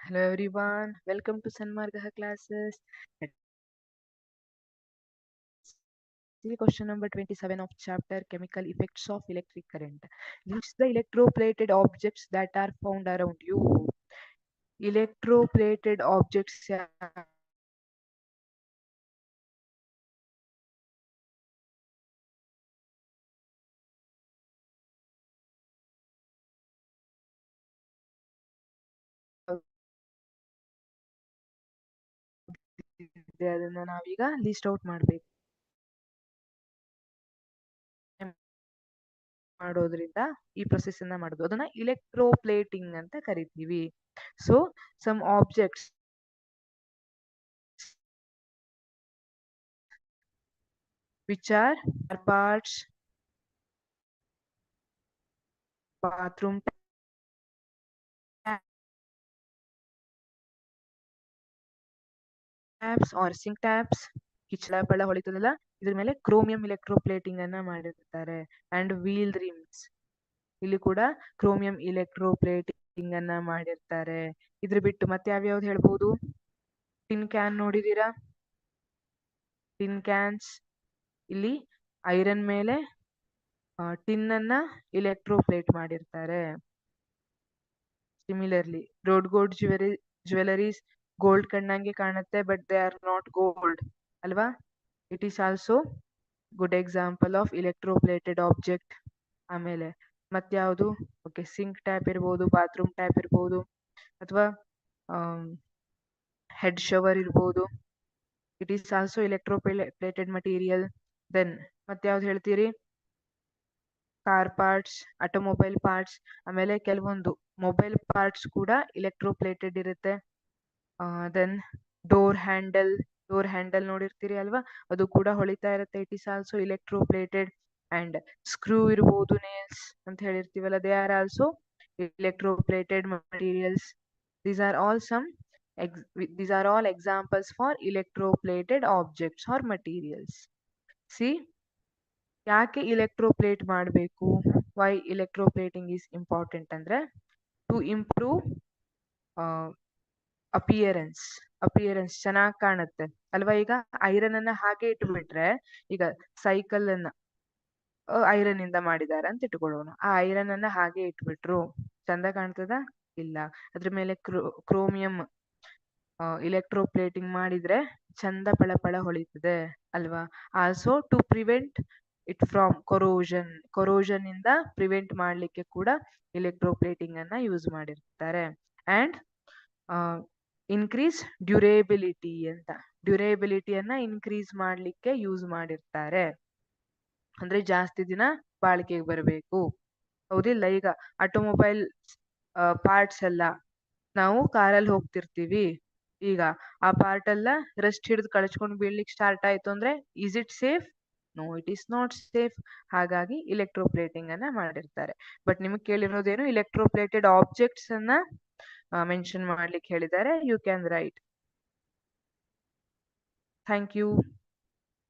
Hello everyone, welcome to Sanmargaha classes. Let's see question number 27 of chapter Chemical Effects of Electric Current. List the electroplated objects that are found around you. Electroplated objects ಅದನ್ನ ನಾವೀಗ list out ಮಾಡಬೇಕು. ಮಾಡೋದ್ರಿಂದ ಈ process ಅನ್ನ ಮಾಡೋದು ಅದನ್ನ electroplating ಅಂತ ಕರಿತೀವಿ. So some objects which are parts, bathroom taps or sink taps, ಕಿಚ್ಚಳ ಹೊಳಿತದಲ್ಲ ಇದ್ರ ಮೇಲೆ ಕ್ರೋಮಿಯಂ ಇಲೆಕ್ಟ್ರೋಪ್ಲೇಟಿಂಗ್ ಅನ್ನ ಮಾಡಿರ್ತಾರೆ. ಅಂಡ್ ವೀಲ್ ರಿಮ್ಸ್, ಇಲ್ಲಿ ಕೂಡ ಕ್ರೋಮಿಯಂ ಇಲೆಕ್ಟ್ರೋಪ್ಲೇಟಿಂಗ್ ಅನ್ನ ಮಾಡಿರ್ತಾರೆ. ಇದ್ರ ಬಿಟ್ಟು ಮತ್ತೆ ಯಾವ್ಯಾವ್ದು ಹೇಳ್ಬಹುದು? ಟಿನ್ ಕ್ಯಾನ್ ನೋಡಿದೀರಾ? ಟಿನ್ ಕ್ಯಾನ್ಸ್, ಇಲ್ಲಿ ಐರನ್ ಮೇಲೆ ಟಿನ್ ಅನ್ನ ಇಲೆಕ್ಟ್ರೋಪ್ಲೇಟ್ ಮಾಡಿರ್ತಾರೆ. Similarly rolled gold jewelleries gold ಕಣ್ಣಂಗೆ ಕಾಣುತ್ತೆ, but they are not gold ಅಲ್ವಾ? It is also good example of electroplated object. ಆಮೇಲೆ ಮತ್ಯಾವುದು? ಓಕೆ, ಸಿಂಕ್ ಟ್ಯಾಪ್ ಇರ್ಬೋದು, ಬಾತ್ರೂಮ್ ಟ್ಯಾಪ್ ಇರ್ಬೋದು, ಅಥವಾ ಹೆಡ್ ಶವರ್ ಇರ್ಬೋದು. It is also electroplated material. Then ಮತ್ಯಾವ್ದು ಹೇಳ್ತೀರಿ? ಕಾರ್ ಪಾರ್ಟ್ಸ್, ಆಟೋಮೊಬೈಲ್ ಪಾರ್ಟ್ಸ್, ಆಮೇಲೆ ಕೆಲವೊಂದು ಮೊಬೈಲ್ ಪಾರ್ಟ್ಸ್ ಕೂಡ ಇಲೆಕ್ಟ್ರೋಪ್ಲೇಟೆಡ್ ಇರುತ್ತೆ. ದೆನ್ ಡೋರ್ ಹ್ಯಾಂಡಲ್ ನೋಡಿರ್ತೀರಿ ಅಲ್ವಾ, ಅದು ಕೂಡ ಹೊಳಿತಾ ಇರುತ್ತೆ. It is also electroplated. And screw ಇರ್ಬೋದು, ನೇಲ್ಸ್ ಅಂತ ಹೇಳಿರ್ತೀವಲ್ಲ, they are also electroplated materials. These are all examples for electroplated objects or materials. See, ಯಾಕೆ ಇಲೆಕ್ಟ್ರೋಪ್ಲೇಟ್ ಮಾಡಬೇಕು? ವೈ ಇಲೆಕ್ಟ್ರೋಪ್ಲೇಟಿಂಗ್ ಈಸ್ ಇಂಪಾರ್ಟೆಂಟ್ ಅಂದ್ರೆ ಟು ಇಂಪ್ರೂವ್ ಅಪಿಯರೆನ್ಸ್ ಚೆನ್ನಾಗಿ ಕಾಣುತ್ತೆ ಅಲ್ವಾ? ಈಗ ಐರನ್ ಅನ್ನ ಹಾಗೆ ಇಟ್ಬಿಟ್ರೆ, ಈಗ ಸೈಕಲ್ ಅನ್ನ ಐರನ್ ಇಂದ ಮಾಡಿದಾರೆ ಅಂತ ಇಟ್ಕೊಳ್ಳೋಣ. ಆ ಐರನ್ ಅನ್ನ ಹಾಗೆ ಇಟ್ಬಿಟ್ರು ಚಂದ ಕಾಣ್ತದ? ಇಲ್ಲ. ಅದ್ರ ಮೇಲೆ ಕ್ರೋಮಿಯಂ ಇಲೆಕ್ಟ್ರೋಪ್ಲೇಟಿಂಗ್ ಮಾಡಿದ್ರೆ ಚಂದ ಪಳ ಹೊಳಿತದೆ ಅಲ್ವಾ? Also to prevent it from corrosion ಇಂದ ಪ್ರಿವೆಂಟ್ ಮಾಡ್ಲಿಕ್ಕೆ ಕೂಡ ಇಲೆಕ್ಟ್ರೋಪ್ಲೇಟಿಂಗ್ ಅನ್ನ ಯೂಸ್ ಮಾಡಿರ್ತಾರೆ. ಅಂಡ್ ಇನ್ಕ್ರೀಸ್ ಡ್ಯೂರೇಬಿಲಿಟಿಯನ್ನ ಇನ್ಕ್ರೀಸ್ ಮಾಡ್ಲಿಕ್ಕೆ ಯೂಸ್ ಮಾಡಿರ್ತಾರೆ. ಅಂದ್ರೆ ಜಾಸ್ತಿ ದಿನ ಬಾಳಿಕೆಗೆ ಬರಬೇಕು, ಹೌದಿಲ್ಲ? ಈಗ ಆಟೋಮೊಬೈಲ್ ಪಾರ್ಟ್ಸ್ ಎಲ್ಲ ನಾವು ಕಾರಲ್ಲಿ ಹೋಗ್ತಿರ್ತೀವಿ, ಈಗ ಆ ಪಾರ್ಟ್ ಎಲ್ಲ ರಸ್ಟ್ ಹಿಡಿದು ಕಳ್ಸ್ಕೊಂಡು ಬೀಳ್ಲಿಕ್ಕೆ ಸ್ಟಾರ್ಟ್ ಆಯ್ತು ಅಂದ್ರೆ is it safe? No, it is not safe. ಹಾಗಾಗಿ ಇಲೆಕ್ಟ್ರೋಪ್ಲೇಟಿಂಗ್ ಅನ್ನ ಮಾಡಿರ್ತಾರೆ. ಬಟ್ ನಿಮಗೆ ಕೇಳಿರೋದೇನು? ಇಲೆಕ್ಟ್ರೋಪ್ಲೇಟೆಡ್ ಆಬ್ಜೆಕ್ಟ್ಸ್ ಅನ್ನ ಮೆನ್ಷನ್ ಮಾಡ್ಲಿಕ್ಕೆ ಹೇಳಿದ್ದಾರೆ. You can write. Thank you.